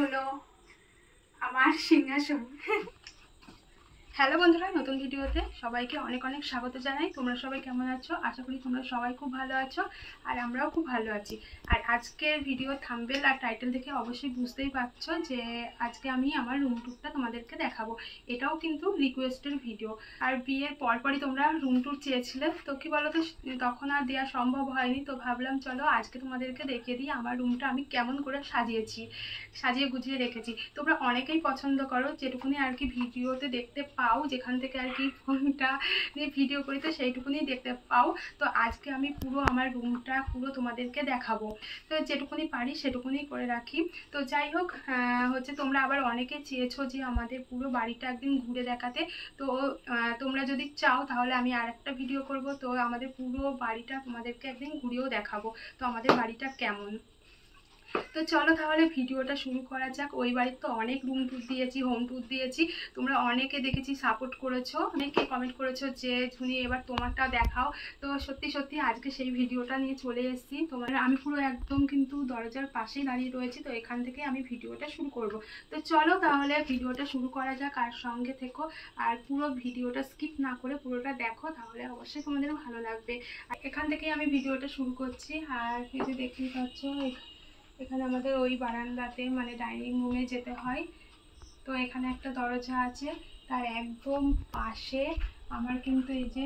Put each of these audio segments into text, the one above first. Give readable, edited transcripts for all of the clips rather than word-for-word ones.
হলো আমার সিংহাসন। হ্যালো বন্ধুরা, নতুন ভিডিওতে সবাইকে অনেক অনেক স্বাগত জানাই। তোমরা সবাই কেমন আছো? আশা করি তোমরা সবাই খুব ভালো আছো, আর আমরাও খুব ভালো আছি। আর আজকের ভিডিও থাম্বনেল আর টাইটেল দেখে অবশ্যই বুঝতেই পারছো যে আজকে আমি আমার রুম ট্যুরটা তোমাদেরকে দেখাবো। এটাও কিন্তু রিকোয়েস্টের ভিডিও। আর বিয়ের পরপরই তোমরা রুম ট্যুর চেয়েছিলে, তো কি বলো তো, তখন আর দেওয়া সম্ভব হয়নি। তো ভাবলাম চলো আজকে তোমাদেরকে দেখিয়ে দিই আমার রুমটা আমি কেমন করে সাজিয়ে গুছিয়ে রেখেছি। তোমরা অনেকেই পছন্দ করো যেটুকুনি আর কি ভিডিওতে দেখতে পাও, যেখান থেকে আর কি ফোনটা নিয়ে ভিডিও করি তো সেইটুকুনি দেখতে পাও। তো আজকে আমি পুরো আমার রুমটা পুরো তোমাদেরকে দেখাবো। তো যেটুকুনি পারি সেটুকুনি করে রাখি। তো যাই হোক, হচ্ছে তোমরা আবার অনেকে চেয়েছো যে আমাদের পুরো বাড়িটা একদিন ঘুরে দেখাতে। তো তোমরা যদি চাও তাহলে আমি আর একটা ভিডিও করব। তো আমাদের পুরো বাড়িটা তোমাদেরকে একদিন ঘুরেও দেখাবো, তো আমাদের বাড়িটা কেমন। তো চলো তাহলে ভিডিওটা শুরু করা যাক। ওই বাড়ির তো অনেক রুম ট্যুর দিয়েছি, হোম ট্যুর দিয়েছি। তোমরা অনেকে দেখেছি সাপোর্ট করেছো, অনেকে কমেন্ট করেছো যে ঝুনি এবার তোমারটা দেখাও। তো সত্যি সত্যি আজকে সেই ভিডিওটা নিয়ে চলে এসেছি। তোমার আমি পুরো একদম কিন্তু দরজার পাশেই দাঁড়িয়ে রয়েছি, তো এখান থেকে আমি ভিডিওটা শুরু করব। তো চলো তাহলে ভিডিওটা শুরু করা যাক, আর সঙ্গে থেকো। আর পুরো ভিডিওটা স্কিপ না করে পুরোটা দেখো, তাহলে অবশ্যই তোমাদের ভালো লাগবে। আর এখান থেকেই আমি ভিডিওটা শুরু করছি। আর এই যে দেখতেই পাচ্ছ, এখানে আমাদের ওই বারান্দাতে মানে ডাইনিং রুমে যেতে হয়। তো এখানে একটা দরজা আছে, তার একদম পাশে আমার কিন্তু এই যে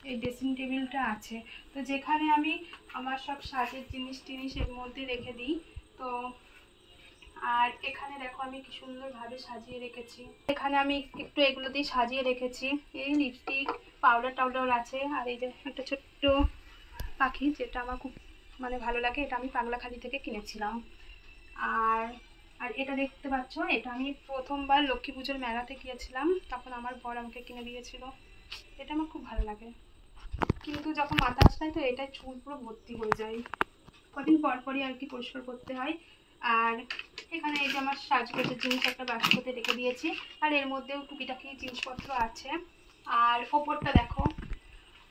এই ড্রেসিং টেবিলটা আছে। তো যেখানে আমি আমার সব সাজের জিনিস এর মধ্যে রেখে দিই। তো আর এখানে দেখো আমি কি সুন্দরভাবে সাজিয়ে রেখেছি। এখানে আমি একটু এগুলো দিয়ে সাজিয়ে রেখেছি। এই লিপস্টিক, পাউডার আছে। আর এই যে একটা ছোট্ট পাখি, যেটা আমার খুব মানে ভালো লাগে, এটা আমি পাগলাখালি থেকে কিনেছিলাম। আর আর এটা দেখতে পাচ্ছ, এটা আমি প্রথমবার লক্ষ্মী পুজোর মেলাতে গিয়েছিলাম, তখন আমার বর আমাকে কিনে দিয়েছিল। এটা আমার খুব ভালো লাগে, কিন্তু যখন মাথা আসলায় তো এটা চুল পুরো ভর্তি হয়ে যায়। কদিন পরই আর কি পরিষ্কার করতে হয়। আর এখানে এই যে আমার সাজগোজের জিনিস একটা বাস্কতে রেখে দিয়েছি, আর এর মধ্যেও টুকিটাকি জিনিসপত্র আছে। আর ওপরটা দেখো,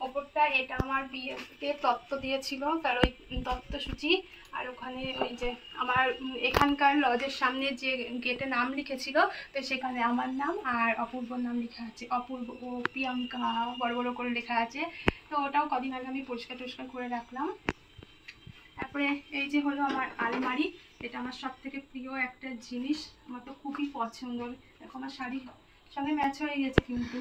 ওপরটা এটা আমার বিয়েতে তত্ত্ব দিয়েছিল, তার ওই তত্ত্বসূচি। আর ওখানে ওই যে আমার এখানকার লজের সামনে যে গেটে নাম লিখেছিল, তো সেখানে আমার নাম আর অপূর্বর নাম লেখা আছে। অপূর্ব ও প্রিয়াঙ্কা বড় বড় করে লেখা আছে। তো ওটাও কদিন আগে আমি পরিষ্কার করে রাখলাম। তারপরে এই যে হলো আমার আলমারি। এটা আমার সব থেকে প্রিয় একটা জিনিস, আমার তো খুবই পছন্দ। দেখো আমার শাড়ির সঙ্গে ম্যাচ হয়ে গেছে কিন্তু।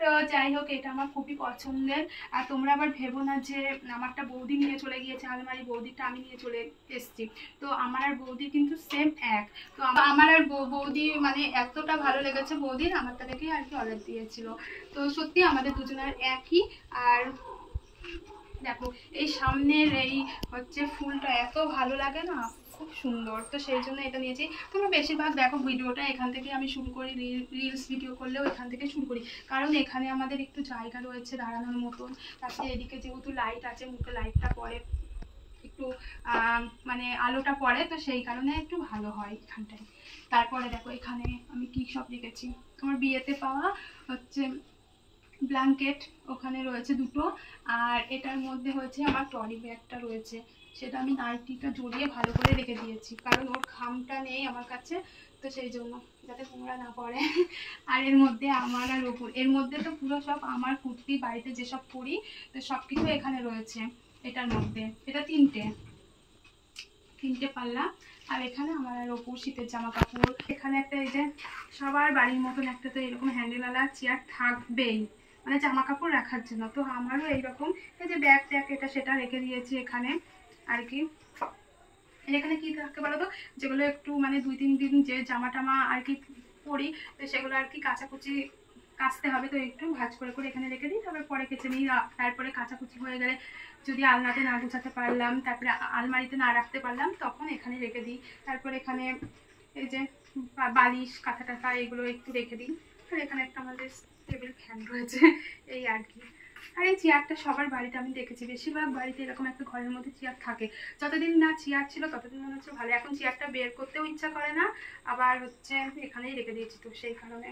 তো যাই হোক, এটা আমার খুবই পছন্দের। আর তোমরা আবার ভেবো না যে আমারটা বৌদি নিয়ে চলে গিয়েছে আলমারি, বৌদিটা আমি নিয়ে চলে এসেছি। তো আমার আর বৌদি কিন্তু সেম এক। তো আমার আর বৌদি মানে এতটা ভালো লেগেছে বৌদির, আমারটা দেখেই আর কি অর্ডার দিয়েছিল। তো সত্যি আমাদের দুজনের একই। আর দেখো এই সামনের এই হচ্ছে ফুলটা এত ভালো লাগে না, খুব সুন্দর। তো সেই জন্য এটা নিয়েছি। তোমরা বেশিরভাগ দেখো ভিডিওটা এখান থেকে আমি শুরু করি, রিলস ভিডিও করলেও এখান থেকে শুরু করি, কারণ এখানে আমাদের একটু জায়গা রয়েছে দাঁড়ানোর মতন। তারপরে এদিকে যেহেতু লাইট আছে, মুখে লাইটটা পড়ে, একটু মানে আলোটা পড়ে, তো সেই কারণে একটু ভালো হয় এখানটায়। তারপরে দেখো এখানে আমি কি সব রেখেছি। আমার বিয়েতে পাওয়া হচ্ছে ব্ল্যাঙ্কেট ওখানে রয়েছে দুটো। আর এটার মধ্যে হচ্ছে আমার ট্রলি ব্যাগটা রয়েছে, সেটা আমি নাইটিটা জড়িয়ে ভালো করে রেখে দিয়েছি, কারণ ওর খামটা নেই আমার কাছে, তো সেই জন্য যাতে নোংরা না পড়ে। আর এর মধ্যে আমার আর ওপর, এর মধ্যে তো পুরো সব আমার কুর্তি, বাড়িতে যেসব পরি, তো সব কিছু এখানে রয়েছে। এটার মধ্যে এটা তিনটে পাল্লা। আর এখানে আমার আর ওপর শীতের জামা কাপড়। এখানে একটা এই যে সবার বাড়ির মতন একটা তো এরকম হ্যান্ডেলওয়ালা চেয়ার থাকবেই, মানে জামা কাপড় রাখার জন্য। তো আমারও এইরকম এই যে ব্যাগ ট্যাগ এটা সেটা রেখে দিয়েছি এখানে আর কি। এখানে কি থাকে বলো তো, যেগুলো একটু মানে 2-3 দিন যে জামা টামা আর কি পরি, তো সেগুলো আর কি কাচতে হবে, তো একটু ভাঁজ করে এখানে রেখে দিই। তারপরে পরে কেচে নিই। তারপরে কাচাকুচি হয়ে গেলে যদি আলনাতে না গুছাতে পারলাম, তারপরে আলমারিতে না রাখতে পারলাম, তখন এখানে রেখে দিই। তারপরে এখানে এই যে বালিশ, কাঁথা টাথা এগুলো একটু রেখে দিই। আর এখানে একটা আমাদের টেবিল ফ্যান রয়েছে, এই আর কি। আর এই চেয়ারটা সবার বাড়িতে আমি দেখেছি, বেশিরভাগ বাড়িতে এরকম একটা ঘরের মধ্যে চেয়ার থাকে। যতদিন না চেয়ার ছিল ততদিন মনে হচ্ছে ভালো, এখন চেয়ারটা বের করতেও ইচ্ছা করে না, আবার হচ্ছে এখানেই রেখে দিয়েছি, তো সেই কারণে।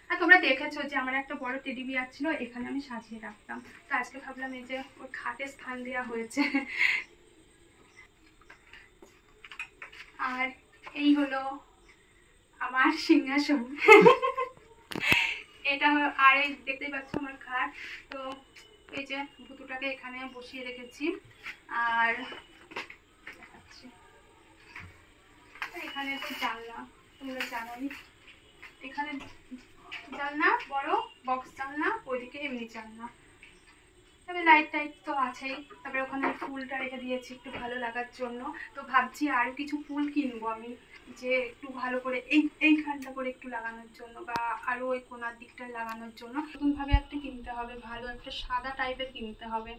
আর তোমরা দেখেছো যে আমার একটা বড় টেডি বিয়ার ছিল, এখানে আমি সাজিয়ে রাখতাম। তো আজকে ভাবলাম এই যে ওর খাটে স্থান দেওয়া হয়েছে। আর এই হলো আমার সিংহাসন। এটা আর এই দেখতেই পাচ্ছ আমার খাট। তো এই যে ভুতুটাকে এখানে বসিয়ে রেখেছি। আর এখানে তো জানলা, তোমরা জানোই এখানে জানলা, বড় বক্স জানলা, ওইদিকে এমনি জানলা। তবে লাইট টাইট তো আছেই। তারপরে ওখানে ফুলটা রেখে দিয়েছি একটু ভালো লাগার জন্য। তো ভাবছি আরও কিছু ফুল কিনবো আমি, যে একটু ভালো করে এইখানটা করে একটু লাগানোর জন্য, বা আরও ওই কোনার দিকটা লাগানোর জন্য নতুনভাবে একটা কিনতে হবে, ভালো একটা সাদা টাইপের কিনতে হবে।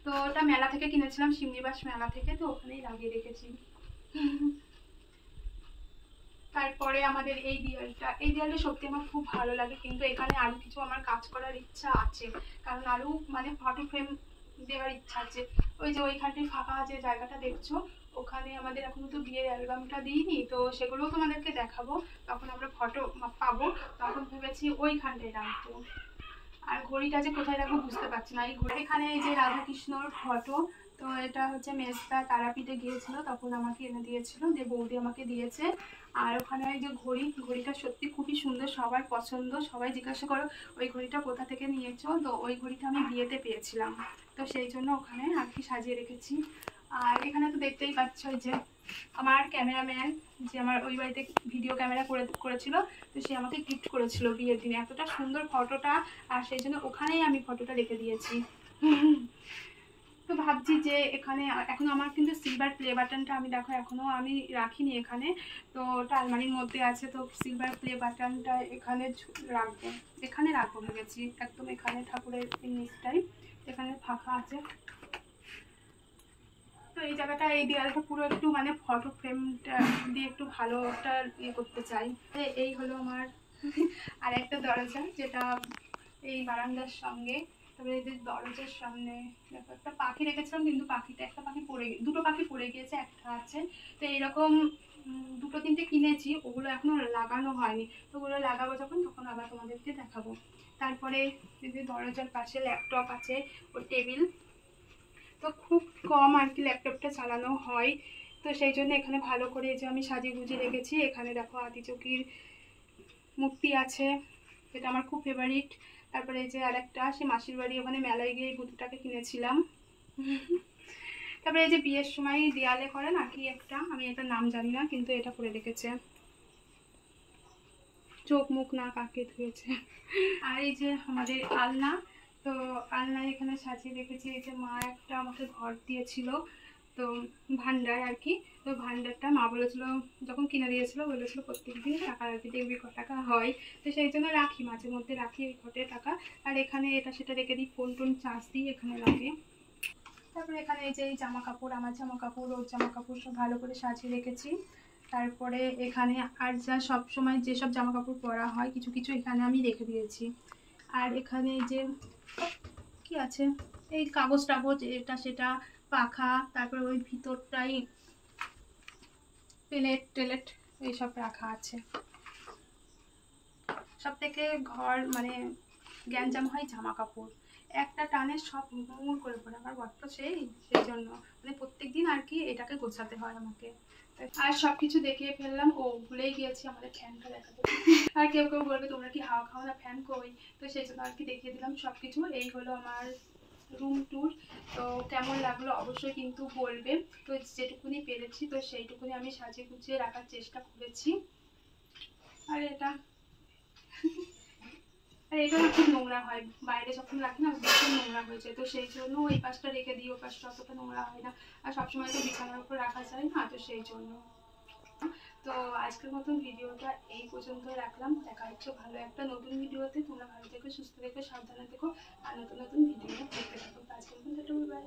তো ওটা মেলা থেকে কিনেছিলাম, শিমনিবাস মেলা থেকে, তো ওখানেই লাগিয়ে রেখেছি। তারপরে আমাদের এই দেয়ালটা সত্যি আমার খুব ভালো লাগে, কিন্তু এখানে আরো কিছু আমার কাজ করার ইচ্ছা আছে, কারণ আরো মানে ফটো ফ্রেম দেওয়ার ইচ্ছা আছে। ওই যে ওইখানটায় ফাঁকা যে জায়গাটা দেখছো, ওখানে আমাদের এখনো তো বিয়ের অ্যালবামটা দিইনি, তো সেগুলোও তোমাদেরকে দেখাবো। তখন আমরা ফটো পাবো, তখন ভেবেছি ওইখানটায় রাখবো। আর ঘড়িটা যে কোথায় রাখবো বুঝতে পারছি না। এই ঘড়ি এখানে এই যে রাধাকৃষ্ণর ফটো, তো এটা হচ্ছে মেজদা তারাপীঠে গিয়েছিল, তখন আমাকে এনে দিয়েছিল, যে বৌদি আমাকে দিয়েছে। আর ওখানে এই যে ঘড়িটা সত্যি খুবই সুন্দর, সবার পছন্দ। সবাই জিজ্ঞাসা করো ওই ঘড়িটা কোথা থেকে নিয়েছো, তো ওই ঘড়িটা আমি বিয়েতে পেয়েছিলাম, তো সেই জন্য ওখানে আর কি সাজিয়ে রেখেছি। আর এখানে তো দেখতেই পাচ্ছ যে আমার ক্যামেরাম্যান, যে আমার ওই বাড়িতে ভিডিও ক্যামেরা করেছিল, তো সে আমাকে গিফট করেছিল বিয়ের দিনে এতটা সুন্দর ফটোটা, আর সেই জন্য ওখানেই আমি ফটোটা রেখে দিয়েছি। তো ভাবছি যে এখানে এখন আমার কিন্তু সিলভার প্লে বাটনটা আমি দেখো এখনো আমি রাখিনি এখানে, তো ওটা আলমারির মধ্যে আছে। তো সিলভার প্লে বাটনটা এখানে রাখবো ভেবেছি, একদম এখানে ঠাকুরের নিচটাই এখানে ফাঁকা আছে। তো এই জায়গাটা, এই দেয়ালটা পুরো একটু মানে ফটো ফ্রেমটা দিয়ে একটু ভালো একটা করতে চাই। এই হলো আমার আর একটা দরজা, যেটা এই বারান্দার সঙ্গে। তারপরে এই যে দরজার সামনে দেখো একটা পাখি রেখেছিলাম, কিন্তু একটা পাখি দুটো পাখি পড়ে গিয়েছে, একটা আছে। তো এইরকম দুটো তিনটে কিনেছি, ওগুলো এখনো লাগানো হয়নি, তো ওগুলো লাগাবো যখন, তখন আবার তোমাদেরকে দেখাবো। তারপরে এই যে দরজার পাশে ল্যাপটপ আছে, ও টেবিল। তো খুব কম আর কি ল্যাপটপটা চালানো হয়, তো সেই জন্য এখানে ভালো করে যে আমি সাজিয়ে গুজিয়ে রেখেছি। এখানে দেখো আদিচকির মূর্তি আছে, যেটা আমার খুব ফেভারিট। তারপরে এই যে আরেকটা, সে মাসির বাড়ি ওখানে মেলায় গিয়ে এই বুটিটাকে কিনেছিলাম। তারপরে এই যে বিয়ের সময় দেয়ালে করে না কি একটা, আমি এটার নাম জানি না, কিন্তু এটা করে রেখেছে, চোখ মুখ না কাকে ধুয়েছে। আর এই যে আমাদের আলনা, তো আলনা এখানে সাজিয়ে রেখেছি। এই যে মা একটা আমাকে ঘর দিয়েছিল, তো ভান্ডার আর কি, তো ভান্ডারটা মা বলেছিল যখন কিনে দিয়েছিল, বলেছিল প্রত্যেকদিন টাকা রাখি, দেখবি ক টাকা হয়। তো সেই জন্য রাখি, মাঝে মধ্যে রাখি এই ঘটে টাকা। আর এখানে এটা সেটা রেখে দিই, ফোন টোন চার্জ দিই এখানে রাখি। তারপরে এখানে এই যে জামা কাপড়, আমার জামা কাপড়, ওর জামা কাপড় সব ভালো করে সাজিয়ে রেখেছি। তারপরে এখানে আর যা সব সময় যেসব জামা কাপড় পরা হয় কিছু কিছু এখানে আমি রেখে দিয়েছি। আর এখানে যে কি আছে, এই কাগজ টাগজ এটা সেটা, পাখা, তারপরে ওই ভিতরটাই প্লেট টেলেট এইসব রাখা আছে। সব থেকে ঘর মানে গ্যাঞ্জাম হয় জামা কাপড়, একটা টানে সব মুড় করে পড়ে। আমার বর তো সেই জন্য মানে প্রত্যেকদিন আর কি এটাকে গোছাতে হয় আমাকে। আর সবকিছু দেখিয়ে ফেললাম, ও ভুলেই গিয়েছি আমাদের ফ্যানটা দেখাতে। আর কেউ কেউ বলবে তোমরা কি হাওয়া খাও না, ফ্যান কই, তো সেই জন্য আর কি দেখিয়ে দিলাম সবকিছু। এই হলো আমার রুম ট্যুর। তো কেমন লাগলো অবশ্যই কিন্তু বলবে। তো যেটুকুনি পেরেছি তো সেইটুকুনি আমি সাজিয়ে গুছিয়ে রাখার চেষ্টা করেছি। আর এটা খুব নোংরা হয়, বাইরে যখন রাখি না ভীষণ নোংরা হয়ে যায়, তো সেই জন্য ওই পাশটা রেখে দিই, ওই পাশটা অতটা নোংরা হয় না। আর সবসময় তো বিছানার উপর রাখা যায় না, তো সেই জন্য। তো আজকের মতন ভিডিওটা এই পর্যন্ত রাখলাম। দেখা হচ্ছে ভালো একটা নতুন ভিডিওতে। তোমরা ভালো থেকো, সুস্থ থেকো, সাবধানে থেকো, আর নতুন নতুন ভিডিও দেখতে থাকো। আজকের মতন বাই।